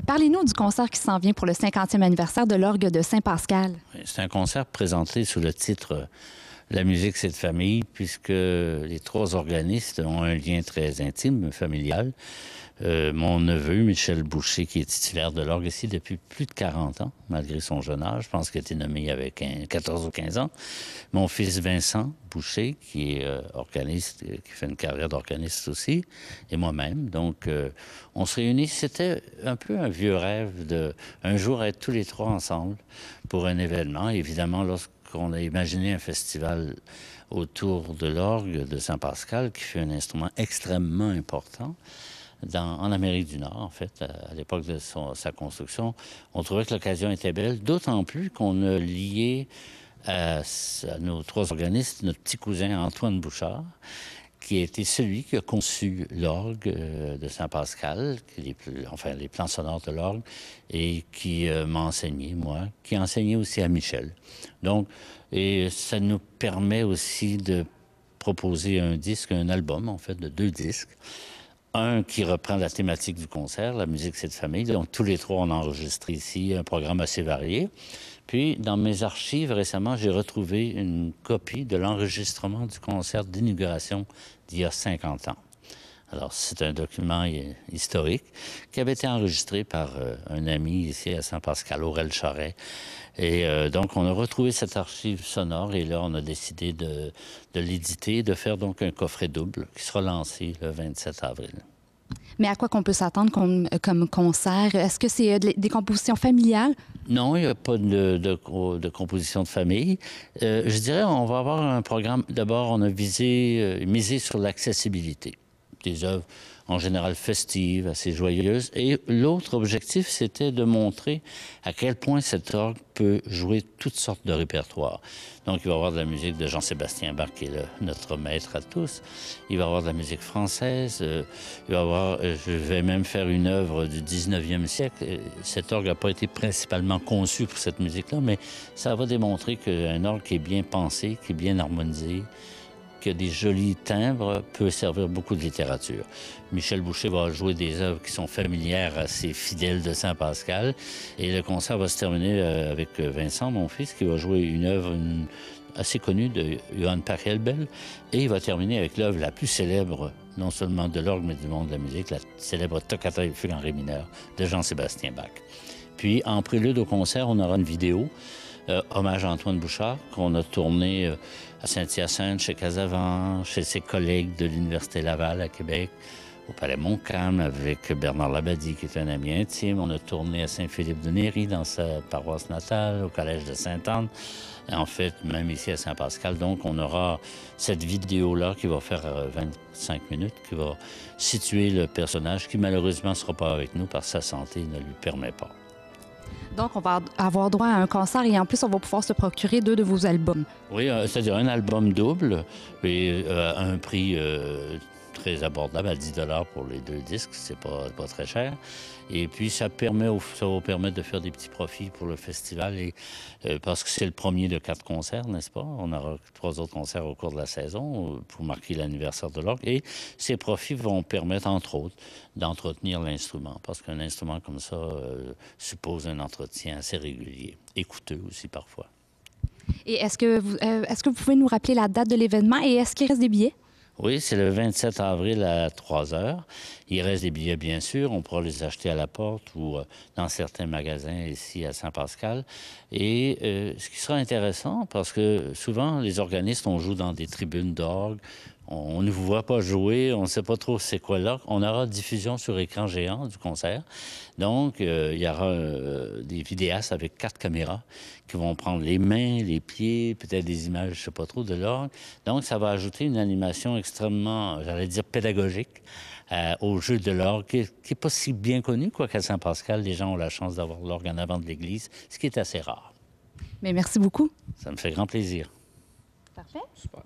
Parlez-nous du concert qui s'en vient pour le 50e anniversaire de l'orgue de Saint-Pascal. C'est un concert présenté sous le titre La musique, c'est de famille, puisque les trois organistes ont un lien très intime, familial. Mon neveu, Michel Boucher, qui est titulaire de l'orgue ici depuis plus de 40 ans, malgré son jeune âge. Je pense qu'il a été nommé avec 14 ou 15 ans. Mon fils Vincent Boucher, qui est organiste, qui fait une carrière d'organiste aussi, et moi-même. Donc, on se réunit. C'était un peu un vieux rêve de un jour être tous les trois ensemble pour un événement. Évidemment, lorsqu'on a imaginé un festival autour de l'orgue de Saint-Pascal, qui fait un instrument extrêmement important, en Amérique du Nord, en fait, à l'époque de sa construction, on trouvait que l'occasion était belle, d'autant plus qu'on a lié à nos trois organistes notre petit cousin Antoine Bouchard, qui a été celui qui a conçu l'orgue de Saint-Pascal, les plans sonores de l'orgue, et qui m'a enseigné, moi, qui a enseigné aussi à Michel. Donc, et ça nous permet aussi de proposer un album, en fait, de 2 disques. Un qui reprend la thématique du concert, la musique c'est de famille. Donc tous les trois on a enregistré ici un programme assez varié. Puis dans mes archives récemment, j'ai retrouvé une copie de l'enregistrement du concert d'inauguration d'il y a 50 ans. Alors c'est un document historique qui avait été enregistré par un ami ici à Saint-Pascal, Aurel Charret. Et donc, on a retrouvé cette archive sonore et là, on a décidé de l'éditer, de faire donc un coffret double qui sera lancé le 27 avril. Mais à quoi qu'on peut s'attendre comme concert? Est-ce que c'est des compositions familiales? Non, il n'y a pas de composition de famille. Je dirais, on va avoir un programme. D'abord, on a misé sur l'accessibilité. Des œuvres en général festives, assez joyeuses. Et l'autre objectif, c'était de montrer à quel point cet orgue peut jouer toutes sortes de répertoires. Donc, il va y avoir de la musique de Jean-Sébastien Bach, qui est notre maître à tous. Il va y avoir de la musique française. Il va y avoir, je vais même faire une œuvre du 19e siècle. Cet orgue n'a pas été principalement conçu pour cette musique-là, mais ça va démontrer qu'un orgue qui est bien pensé, qui est bien harmonisé, qui a des jolis timbres, peut servir beaucoup de littérature. Michel Boucher va jouer des œuvres qui sont familières à ses fidèles de Saint-Pascal. Et le concert va se terminer avec Vincent, mon fils, qui va jouer une œuvre assez connue de Johann Pachelbel. Et il va terminer avec l'œuvre la plus célèbre, non seulement de l'orgue, mais du monde de la musique, la célèbre Toccata et fugue en ré mineur de Jean-Sébastien Bach. Puis, en prélude au concert, on aura une vidéo hommage à Antoine Bouchard, qu'on a tourné à Saint-Hyacinthe, chez Casavant, chez ses collègues de l'Université Laval à Québec, au Palais Montcalm avec Bernard Labadie, qui est un ami intime. On a tourné à Saint-Philippe-de-Néry, dans sa paroisse natale, au Collège de Sainte-Anne. En fait, même ici à Saint-Pascal. Donc, on aura cette vidéo-là qui va faire 25 minutes, qui va situer le personnage, qui malheureusement ne sera pas avec nous parce que sa santé ne lui permet pas. Donc, on va avoir droit à un concert et en plus, on va pouvoir se procurer 2 de vos albums. Oui, c'est-à-dire un album double et à un prix très abordable, à 10 $ pour les 2 disques, c'est pas très cher. Et puis, ça va permettre de faire des petits profits pour le festival, et, parce que c'est le premier de 4 concerts, n'est-ce pas? On aura 3 autres concerts au cours de la saison pour marquer l'anniversaire de l'orgue. Et ces profits vont permettre, entre autres, d'entretenir l'instrument, parce qu'un instrument comme ça suppose un entretien assez régulier, et coûteux aussi parfois. Et est-ce que vous pouvez nous rappeler la date de l'événement et est-ce qu'il reste des billets? Oui, c'est le 27 avril à 3 heures. Il reste des billets, bien sûr. On pourra les acheter à la porte ou dans certains magasins ici à Saint-Pascal. Et ce qui sera intéressant, parce que souvent, les organistes, on joue dans des tribunes d'orgue. On ne vous voit pas jouer, on ne sait pas trop c'est quoi là. On aura diffusion sur écran géant du concert. Donc, il y aura des vidéastes avec 4 caméras qui vont prendre les mains, les pieds, peut-être des images, je ne sais pas trop, de l'orgue. Donc, ça va ajouter une animation extrêmement, j'allais dire, pédagogique au jeu de l'orgue, qui n'est pas si bien connu, quoiqu'à Saint-Pascal, les gens ont la chance d'avoir l'orgue en avant de l'église, ce qui est assez rare. Mais merci beaucoup. Ça me fait grand plaisir. Parfait. Super.